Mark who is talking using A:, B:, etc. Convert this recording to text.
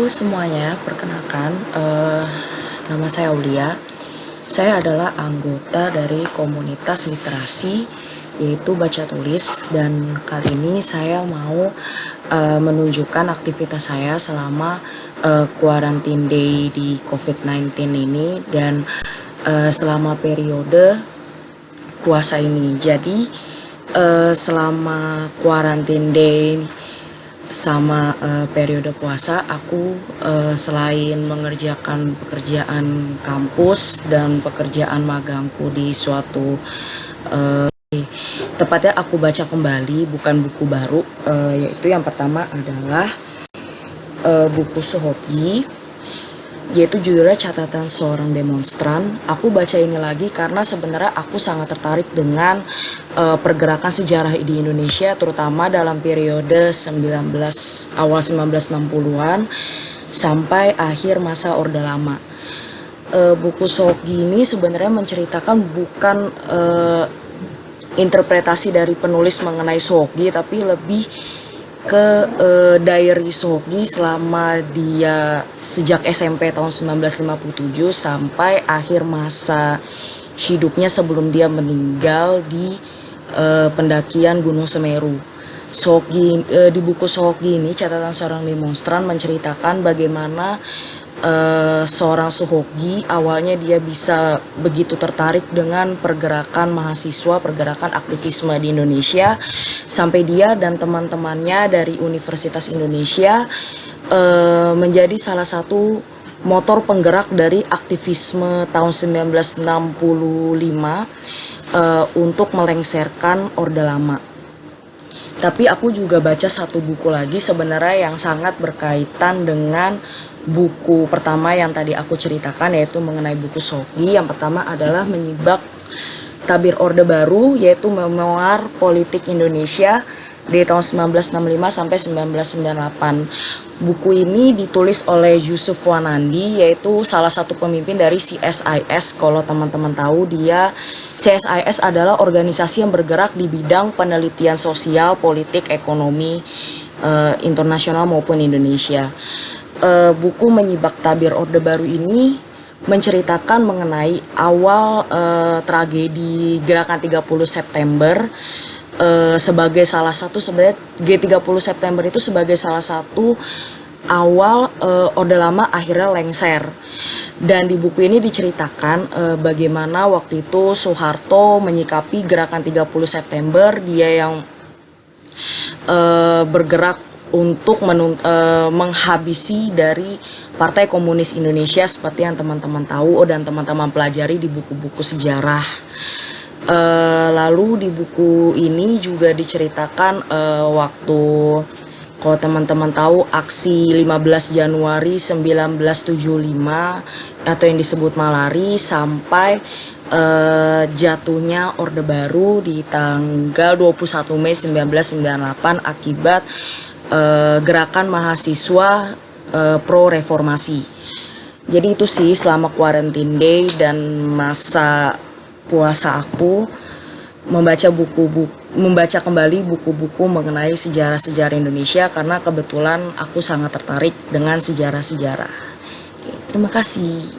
A: Halo semuanya, perkenalkan, nama saya Aulia. Saya adalah anggota dari komunitas literasi, yaitu baca tulis, dan kali ini saya mau menunjukkan aktivitas saya selama quarantine day di COVID-19 ini dan selama periode puasa ini. Jadi selama quarantine day sama periode puasa, aku selain mengerjakan pekerjaan kampus dan pekerjaan magangku di suatu tepatnya aku baca kembali, bukan buku baru, yaitu yang pertama adalah buku Sohoki, yaitu judulnya Catatan Seorang Demonstran. Aku baca ini lagi karena sebenarnya aku sangat tertarik dengan pergerakan sejarah di Indonesia, terutama dalam periode awal 1960-an sampai akhir masa Orde Lama. Buku Sohoki ini sebenarnya menceritakan bukan interpretasi dari penulis mengenai Sohoki, tapi lebih ke diary Sohoki selama dia sejak SMP tahun 1957 sampai akhir masa hidupnya sebelum dia meninggal di pendakian Gunung Semeru. Sohoki, di buku Sohoki ini, Catatan Seorang Demonstran, menceritakan bagaimana seorang Sohoki awalnya dia bisa begitu tertarik dengan pergerakan mahasiswa, pergerakan aktivisme di Indonesia, sampai dia dan teman-temannya dari Universitas Indonesia menjadi salah satu motor penggerak dari aktivisme tahun 1965 untuk melengsarkan Orde Lama. Tapi aku juga baca satu buku lagi sebenarnya yang sangat berkaitan dengan buku pertama yang tadi aku ceritakan, yaitu mengenai buku Sohoki. Yang pertama adalah Menyibak Tabir Orde Baru, yaitu Memoir Politik Indonesia di tahun 1965 sampai 1998. Buku ini ditulis oleh Yusuf Wanandi, yaitu salah satu pemimpin dari CSIS. Kalau teman-teman tahu, CSIS adalah organisasi yang bergerak di bidang penelitian sosial, politik, ekonomi internasional maupun Indonesia. Buku Menyibak Tabir Orde Baru ini menceritakan mengenai awal tragedi Gerakan 30 September sebagai salah satu, sebenarnya G30 September itu sebagai salah satu awal Orde Lama akhirnya lengser. Dan di buku ini diceritakan bagaimana waktu itu Soeharto menyikapi Gerakan 30 September, dia yang bergerak untuk menghabisi dari Partai Komunis Indonesia, seperti yang teman-teman tahu dan teman-teman pelajari di buku-buku sejarah. Lalu di buku ini juga diceritakan waktu, kalau teman-teman tahu, aksi 15 Januari 1975 atau yang disebut Malari, sampai jatuhnya Orde Baru di tanggal 21 Mei 1998 akibat gerakan mahasiswa pro reformasi. Jadi itu sih selama quarantine day dan masa puasa aku membaca kembali buku-buku mengenai sejarah-sejarah Indonesia, karena kebetulan aku sangat tertarik dengan sejarah-sejarah. Oke, terima kasih.